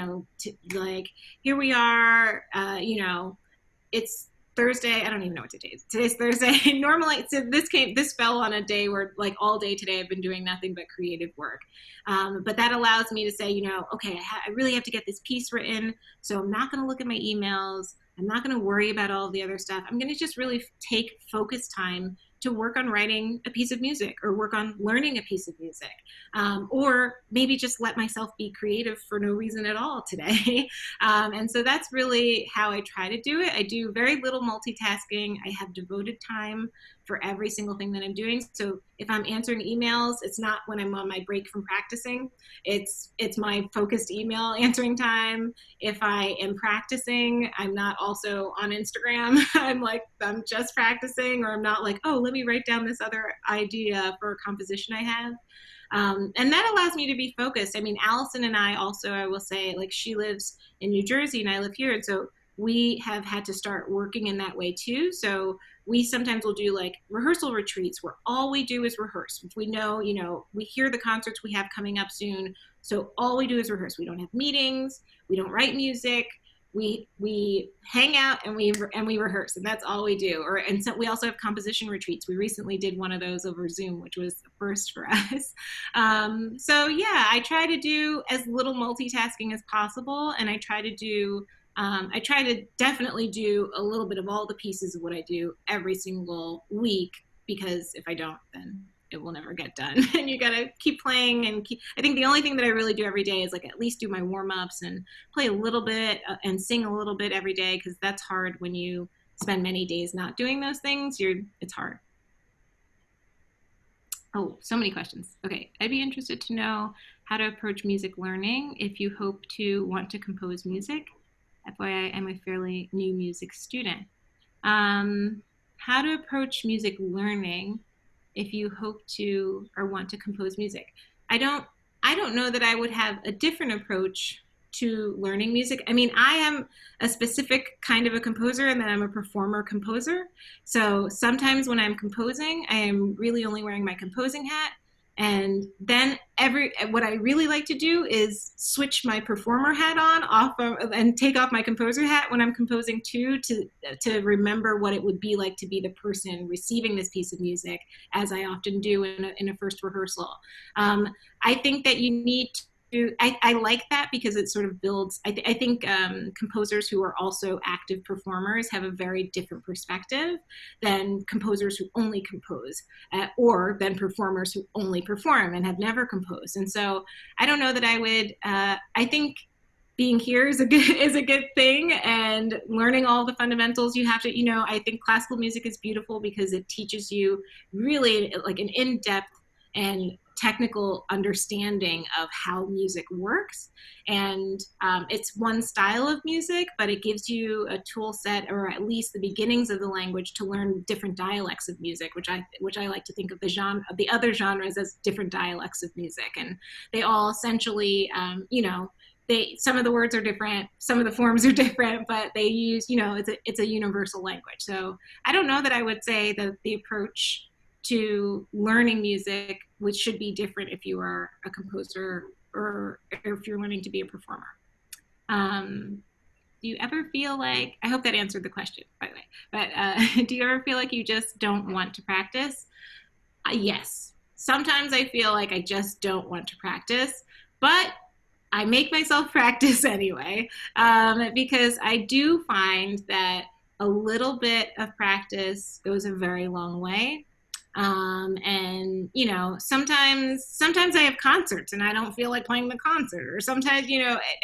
here we are, it's Thursday. I don't even know what today is. Today's Thursday. Normally, so this fell on a day where all day today I've been doing nothing but creative work. But that allows me to say, okay, I really have to get this piece written. So I'm not going to look at my emails. I'm not going to worry about all the other stuff. I'm going to just really take focused time to work on writing a piece of music, or work on learning a piece of music, or maybe just let myself be creative for no reason at all today. And so that's really how I try to do it. I do very little multitasking. I have devoted time for every single thing that I'm doing. So if I'm answering emails, it's not when I'm on my break from practicing. It's my focused email answering time. If I am practicing, I'm not also on Instagram. I'm just practicing, or I'm not oh, let me write down this other idea for a composition I have. And that allows me to be focused. I mean, Allison and I also, I will say, she lives in New Jersey and I live here. And so we have had to start working in that way too. So we sometimes will do rehearsal retreats where all we do is rehearse. If we know, we hear the concerts we have coming up soon. So all we do is rehearse. We don't have meetings. We don't write music. We hang out and we rehearse, and that's all we do. And so we also have composition retreats. We recently did one of those over Zoom, which was a first for us. So yeah, I try to do as little multitasking as possible, and I try to do I try to definitely do a little bit of all the pieces of what I do every single week, because if I don't, then it will never get done. And you gotta keep playing and keep. I think the only thing that I really do every day is like at least do my warm ups and play a little bit and sing a little bit every day, because that's hard when you spend many days not doing those things. It's hard. Oh, so many questions. Okay, I'd be interested to know how to approach music learning if you hope to want to compose music. FYI, I'm a fairly new music student. How to approach music learning if you hope to or want to compose music. I don't I don't know that I would have a different approach to learning music. I mean, I am a specific kind of a composer, and then I'm a performer composer. So sometimes when I'm composing, I am really only wearing my composing hat. And then what I really like to do is switch my performer hat on off of, and take off my composer hat when I'm composing too, to remember what it would be like to be the person receiving this piece of music, as I often do in a first rehearsal. I think that you need I like that because it sort of builds. I think composers who are also active performers have a very different perspective than composers who only compose, or than performers who only perform and have never composed. And so I don't know that I would. I think being here is a good thing, and learning all the fundamentals you have to. I think classical music is beautiful because it teaches you really like an in-depth and technical understanding of how music works. And it's one style of music, but it gives you a tool set, or at least the beginnings of the language, to learn different dialects of music, which I like to think of the other genres as different dialects of music. And they all essentially, some of the words are different, some of the forms are different, but they use, it's a universal language. So I don't know that I would say that the approach to learning music, which should be different if you are a composer or if you're learning to be a performer. Do you ever feel like, I hope that answered the question, by the way, but do you ever feel like you just don't want to practice? Yes. Sometimes I feel like I just don't want to practice, but I make myself practice anyway, because I do find that a little bit of practice goes a very long way. And sometimes I have concerts and I don't feel like playing the concert, or sometimes,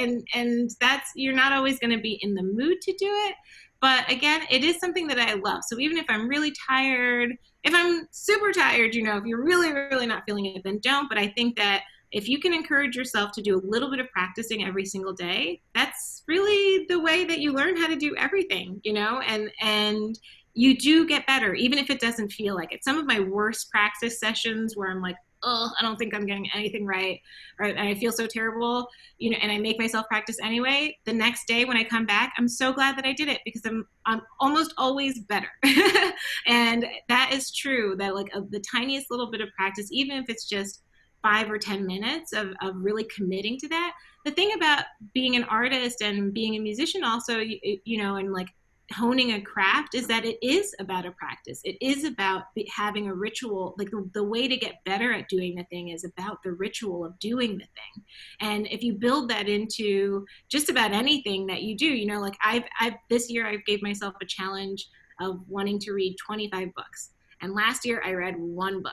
and that's, you're not always going to be in the mood to do it. But again, it is something that I love. So even if I'm really tired, if I'm super tired, if you're really, really not feeling it, then don't. But I think that if you can encourage yourself to do a little bit of practicing every single day, that's really the way that you learn how to do everything, and you do get better, even if it doesn't feel like it. Some of my worst practice sessions where I'm like, oh, I don't think I'm getting anything right, or and I feel so terrible, and I make myself practice anyway. The next day when I come back, I'm so glad that I did it, because I'm almost always better. And that is true, that like the tiniest little bit of practice, even if it's just 5 or 10 minutes of really committing to that. The thing about being an artist and being a musician also, and like honing a craft, is that it is about a practice. It is about having a ritual. Like the way to get better at doing the thing is about the ritual of doing the thing. And if you build that into just about anything that you do, like I've this year I gave myself a challenge of wanting to read 25 books. And last year I read 1 book.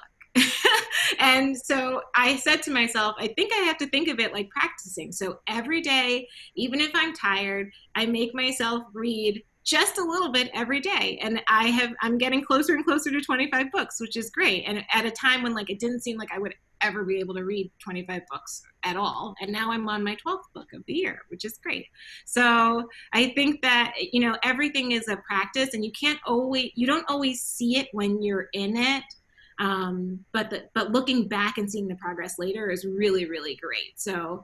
And so I said to myself, I think I have to think of it like practicing. So every day, even if I'm tired, I make myself read just a little bit every day. And I'm getting closer and closer to 25 books, which is great. And at a time when like it didn't seem like I would ever be able to read 25 books at all. And now I'm on my 12th book of the year, which is great. So I think that, everything is a practice, and you don't always see it when you're in it. But looking back and seeing the progress later is really, really great. So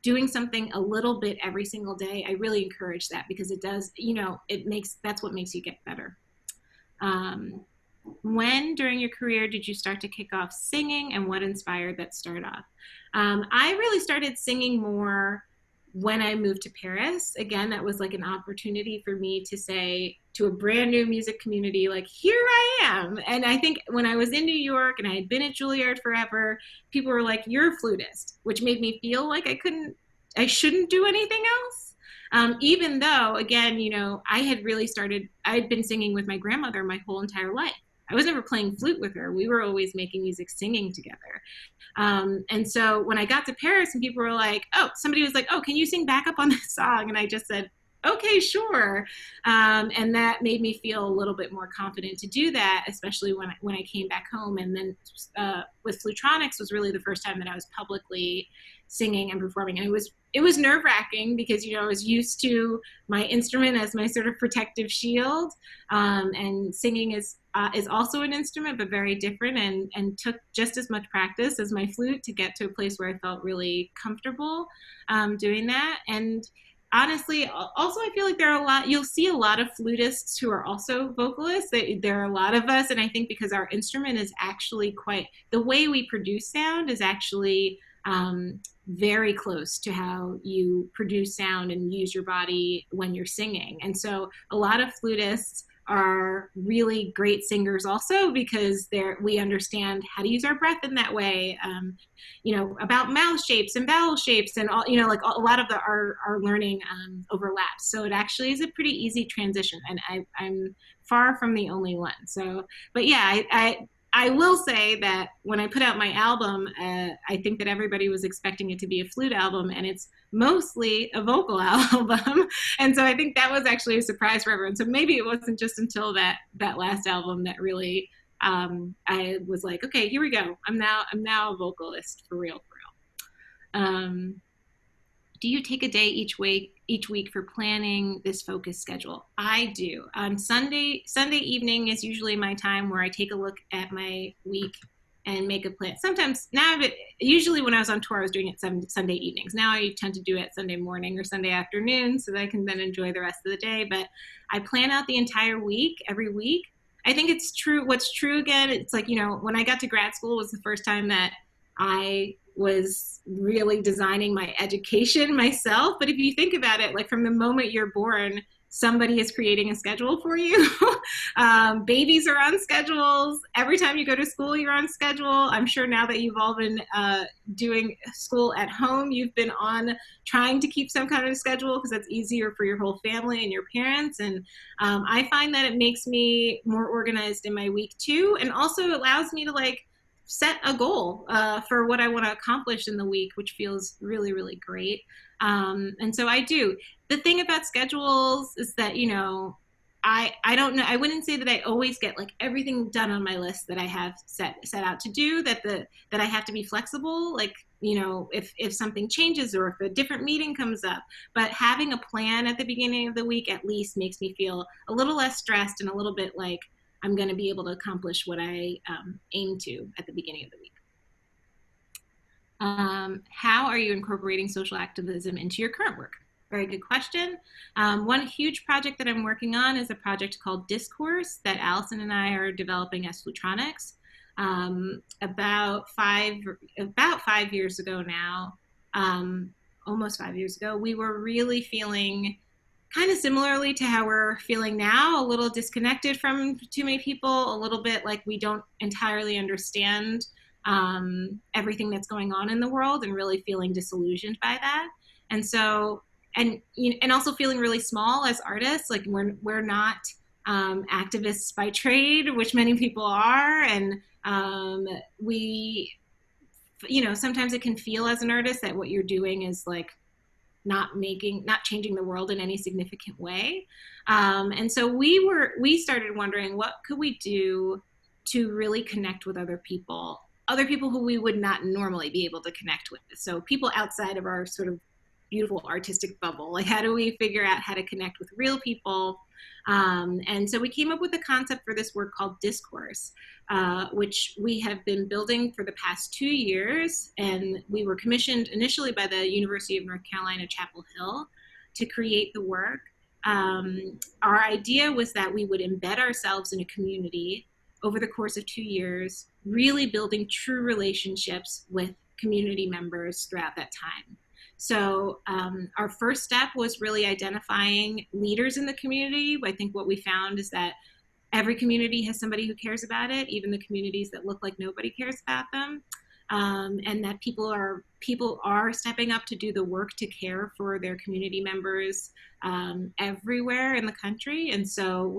doing something a little bit every single day, I really encourage that, because it does, that's what makes you get better. When during your career did you start to kick off singing, and what inspired that start off? I really started singing more when I moved to Paris. Again, that was like an opportunity for me to say to a brand new music community, like, here I am. And I think when I was in New York and I had been at Juilliard forever, people were like, you're a flutist, which made me feel like I shouldn't do anything else. Even though, again, I had been singing with my grandmother my whole entire life. I was never playing flute with her. We were always making music, singing together. And so when I got to Paris and people were like, oh, somebody was like, oh, can you sing backup on this song? And I just said, okay, sure. And that made me feel a little bit more confident to do that, especially when I came back home. And then with Flutronix was really the first time that I was publicly singing and performing. And it was nerve wracking because, I was used to my instrument as my sort of protective shield. And singing is also an instrument, but very different, and took just as much practice as my flute to get to a place where I felt really comfortable doing that. And honestly, also, I feel like you'll see a lot of flutists who are also vocalists. There are a lot of us, and I think because our instrument is actually the way we produce sound is actually very close to how you produce sound and use your body when you're singing. And so a lot of flutists are really great singers also because we understand how to use our breath in that way, about mouth shapes and vowel shapes and all, like a lot of our learning overlaps. So it actually is a pretty easy transition, and I'm far from the only one. So, but yeah, I will say that when I put out my album, I think that everybody was expecting it to be a flute album, and it's mostly a vocal album. And so I think that was actually a surprise for everyone. So maybe it wasn't just until that last album that really I was like, okay, here we go. I'm now a vocalist for real. Do you take a day each week for planning this focus schedule? I do. On Sunday evening is usually my time where I take a look at my week and make a plan. Sometimes now, but usually when I was on tour, I was doing it Sunday evenings. Now I tend to do it Sunday morning or Sunday afternoon so that I can then enjoy the rest of the day. But I plan out the entire week, every week. I think it's true. What's true again, it's like, when I got to grad school was the first time that I was really designing my education myself. But if you think about it, like from the moment you're born, somebody is creating a schedule for you. Babies are on schedules. Every time you go to school, you're on schedule. I'm sure now that you've all been doing school at home, you've been on trying to keep some kind of schedule because that's easier for your whole family and your parents. And I find that it makes me more organized in my week too. And also allows me to set a goal for what I want to accomplish in the week, which feels really, really great. And so I do. The thing about schedules is that, I don't know. I wouldn't say that I always get everything done on my list that I have set out to do, that I have to be flexible, if something changes or if a different meeting comes up. But having a plan at the beginning of the week at least makes me feel a little less stressed and a little bit like I'm going to be able to accomplish what I aim to at the beginning of the week. How are you incorporating social activism into your current work? Very good question. One huge project that I'm working on is a project called Discourse that Allison and I are developing as Flutronix. About 5 years ago now, almost 5 years ago, we were really feeling kind of similarly to how we're feeling now, a little disconnected from too many people, a little bit like we don't entirely understand everything that's going on in the world, and really feeling disillusioned by that. And so, and also feeling really small as artists, like we're not activists by trade, which many people are, and we, sometimes it can feel as an artist that what you're doing is not changing the world in any significant way. And so we started wondering, what could we do to really connect with other people who we would not normally be able to connect with. So people outside of our sort of beautiful artistic bubble, how do we figure out how to connect with real people? And so we came up with a concept for this work called Discourse, which we have been building for the past 2 years. And we were commissioned initially by the University of North Carolina, Chapel Hill, to create the work. Our idea was that we would embed ourselves in a community over the course of 2 years, really building true relationships with community members throughout that time. So our first step was really identifying leaders in the community. I think what we found is that every community has somebody who cares about it, even the communities that look like nobody cares about them. and that people are stepping up to do the work to care for their community members everywhere in the country. And so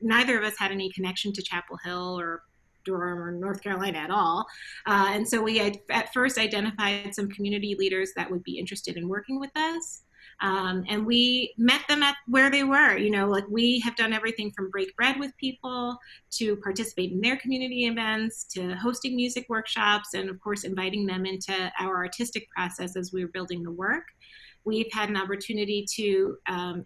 neither of us had any connection to Chapel Hill or Durham or North Carolina at all. And so we had at first identified some community leaders that would be interested in working with us. And we met them at where they were. Like we have done everything from break bread with people to participate in their community events to hosting music workshops and, of course, inviting them into our artistic process as we were building the work. We've had an opportunity to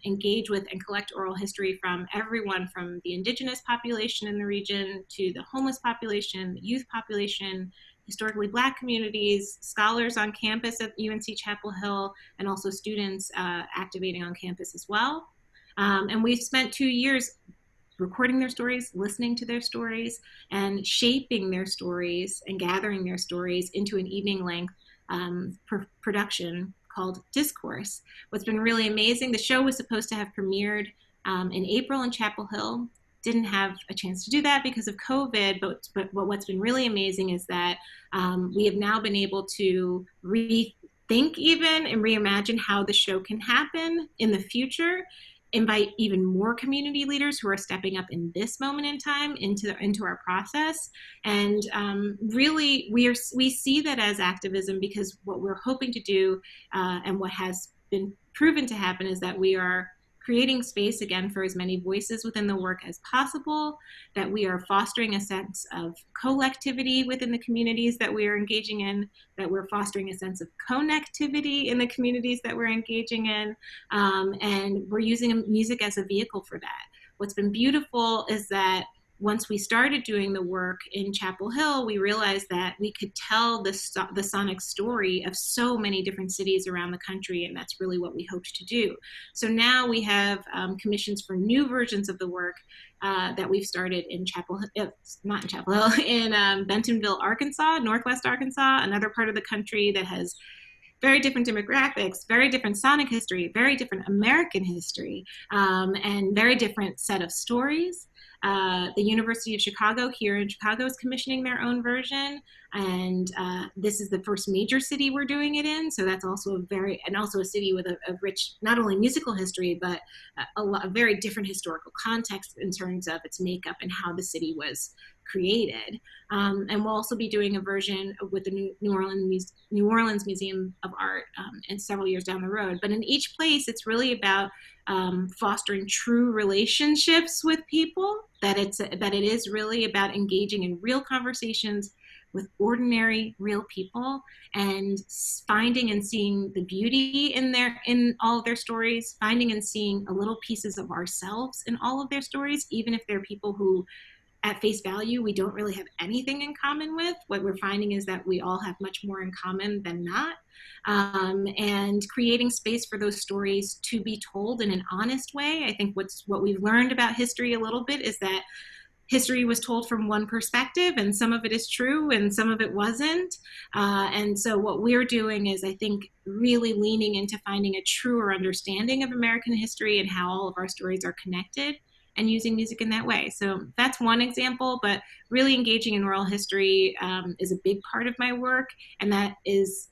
engage with and collect oral history from everyone from the indigenous population in the region to the homeless population, the youth population, historically Black communities, scholars on campus at UNC Chapel Hill, and also students activating on campus as well. And we've spent 2 years recording their stories, listening to their stories, and shaping their stories and gathering their stories into an evening-length production called Discourse. What's been really amazing, the show was supposed to have premiered in April in Chapel Hill. Didn't have a chance to do that because of COVID, but what's been really amazing is that we have now been able to rethink even and reimagine how the show can happen in the future, invite even more community leaders who are stepping up in this moment in time into our process. And really, we see that as activism, because what we're hoping to do and what has been proven to happen is that we are creating space again for as many voices within the work as possible, that we are fostering a sense of collectivity within the communities that we are engaging in, that we're fostering a sense of connectivity in the communities that we're engaging in, and we're using music as a vehicle for that. What's been beautiful is that once we started doing the work in Chapel Hill, we realized that we could tell the sonic story of so many different cities around the country, and that's really what we hoped to do. So now we have commissions for new versions of the work that we've started in Bentonville, Arkansas, Northwest Arkansas, another part of the country that has very different demographics, very different sonic history, very different American history, and very different set of stories. The University of Chicago here in Chicago is commissioning their own version, and this is the first major city we're doing it in. So that's also a city with a rich, not only musical history, but a very different historical context in terms of its makeup and how the city was created. And we'll also be doing a version with the New Orleans Museum of Art in several years down the road. But in each place, it's really about fostering true relationships with people, that it is really about engaging in real conversations with ordinary, real people, and finding and seeing the beauty in all of their stories, finding and seeing a little pieces of ourselves in all of their stories, even if they're people who at face value we don't really have anything in common with. What we're finding is that we all have much more in common than not. And creating space for those stories to be told in an honest way. I think what we've learned about history a little bit is that history was told from one perspective, and some of it is true and some of it wasn't. And so what we're doing is, I think, really leaning into finding a truer understanding of American history and how all of our stories are connected, and using music in that way. So that's one example, but really engaging in oral history is a big part of my work, and that is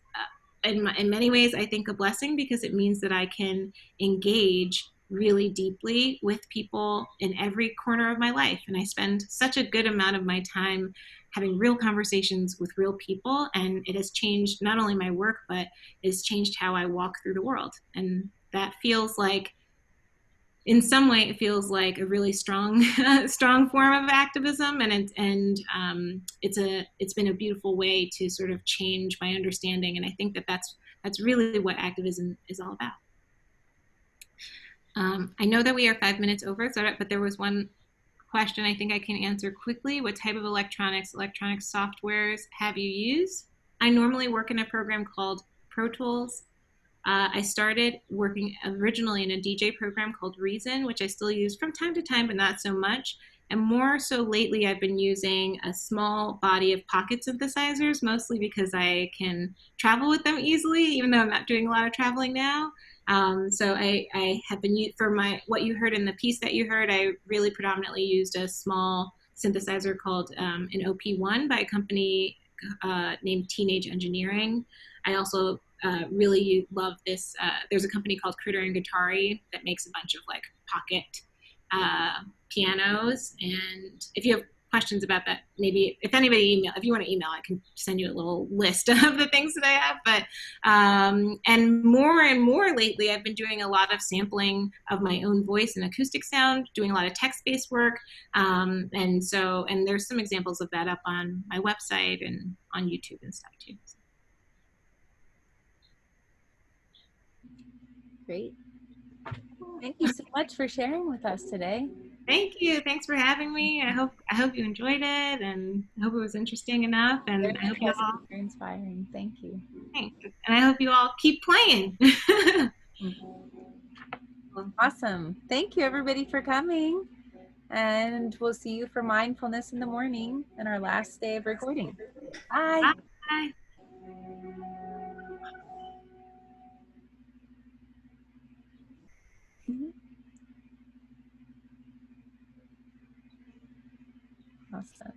in many ways, I think, a blessing, because it means that I can engage really deeply with people in every corner of my life. And I spend such a good amount of my time having real conversations with real people, and it has changed not only my work, but it has changed how I walk through the world. And that feels like, in some way, it feels like a really strong form of activism, and it's been a beautiful way to sort of change my understanding. And I think that's really what activism is all about. I know that we are 5 minutes over, but there was one question I think I can answer quickly. What type of electronic softwares have you used? I normally work in a program called Pro Tools. I started working originally in a DJ program called Reason, which I still use from time to time, but not so much. And more so lately, I've been using a small body of pocket synthesizers, mostly because I can travel with them easily, even though I'm not doing a lot of traveling now. So I have been, for what you heard in the piece that you heard, I really predominantly used a small synthesizer called an OP1 by a company named Teenage Engineering. I also really love this. There's a company called Critter and Guitari that makes a bunch of like pocket pianos. And if you have questions about that, maybe if you want to email, I can send you a little list of the things that I have. But and more lately, I've been doing a lot of sampling of my own voice and acoustic sound, doing a lot of text-based work. And there's some examples of that up on my website and on YouTube and stuff too. So. Great. Thank you so much for sharing with us today. Thank you. Thanks for having me. I hope you enjoyed it, and I hope it was interesting enough. And I hope you all very inspiring. Thank you. thanks. And I hope you all keep playing. Awesome. Thank you everybody for coming. And we'll see you for mindfulness in the morning and our last day of recording. Bye. Bye. Awesome.